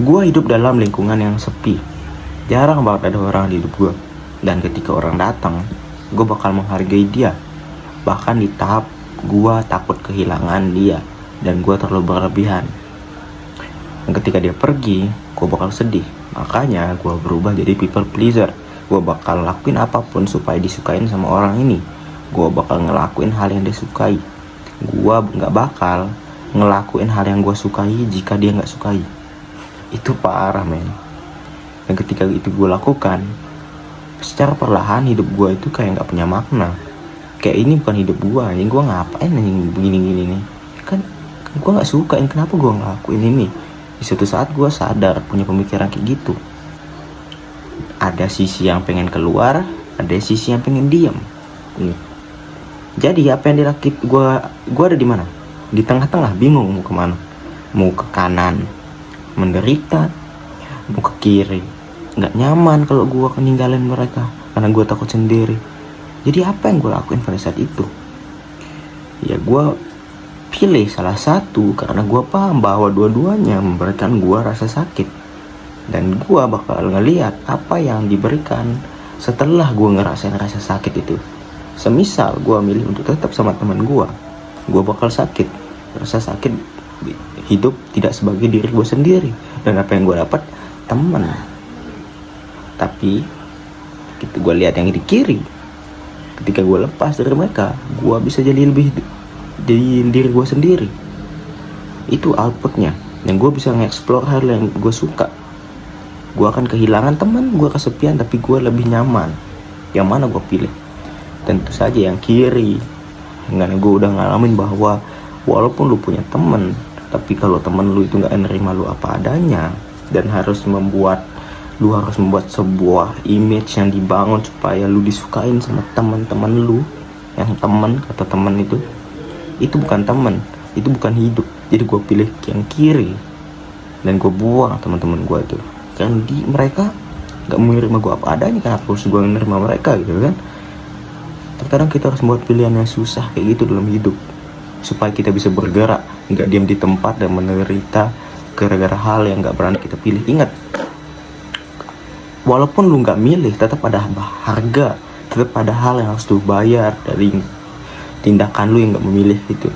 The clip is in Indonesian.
Gue hidup dalam lingkungan yang sepi. Jarang banget ada orang di hidup gue. Dan ketika orang datang, gue bakal menghargai dia. Bahkan di tahap gue takut kehilangan dia dan gue terlalu berlebihan. Dan ketika dia pergi, gue bakal sedih. Makanya gue berubah jadi people pleaser. Gue bakal lakuin apapun supaya disukain sama orang ini. Gue bakal ngelakuin hal yang dia sukai. Gue gak bakal ngelakuin hal yang gue sukai jika dia gak sukai. Itu parah, men. Dan ketika itu gue lakukan, secara perlahan hidup gue itu kayak gak punya makna. Kayak ini bukan hidup gue, ini gue ngapain yang begini-gini nih. Kan gue gak suka, kenapa gue ngelakuin ini. Di suatu saat gue sadar punya pemikiran kayak gitu. Ada sisi yang pengen keluar, ada sisi yang pengen diam. Jadi apa yang dilakit gue ada di mana? Di tengah-tengah, bingung mau kemana. Mau ke kanan, menderita. Mau ke kiri, nggak nyaman kalau gue meninggalin mereka karena gue takut sendiri. Jadi apa yang gue lakuin pada saat itu? Ya gue pilih salah satu karena gue paham bahwa dua-duanya memberikan gue rasa sakit. Dan gue bakal ngeliat apa yang diberikan setelah gue ngerasain rasa sakit itu. Semisal gue milih untuk tetap sama teman gue bakal sakit. Rasa sakit hidup tidak sebagai diri gue sendiri. Dan apa yang gue dapat? Teman. Tapi gitu gue lihat yang di kiri, ketika gue lepas dari mereka, gue bisa jadi lebih jadi diri gue sendiri. Itu outputnya. Dan gue bisa nge-explore hal yang gue suka. Gue akan kehilangan teman, gue kesepian, tapi gue lebih nyaman. Yang mana gue pilih? Tentu saja yang kiri. Karena gue udah ngalamin bahwa walaupun lu punya teman, tapi kalau teman lu itu gak nerima lu apa adanya, dan lu harus membuat sebuah image yang dibangun supaya lu disukain sama teman-teman lu. Yang teman, kata teman itu bukan teman, itu bukan hidup. Jadi gue pilih yang kiri dan gue buang teman-teman gue itu. Karena mereka gak menerima gue apa adanya, kenapa harus gue menerima mereka gitu kan. Terkadang kita harus membuat pilihan yang susah kayak gitu dalam hidup, supaya kita bisa bergerak, gak diam di tempat dan menderita gara-gara hal yang gak berani kita pilih. Ingat, walaupun lu gak milih, tetap ada harga, tetap ada hal yang harus lu bayar dari tindakan lu yang gak memilih itu.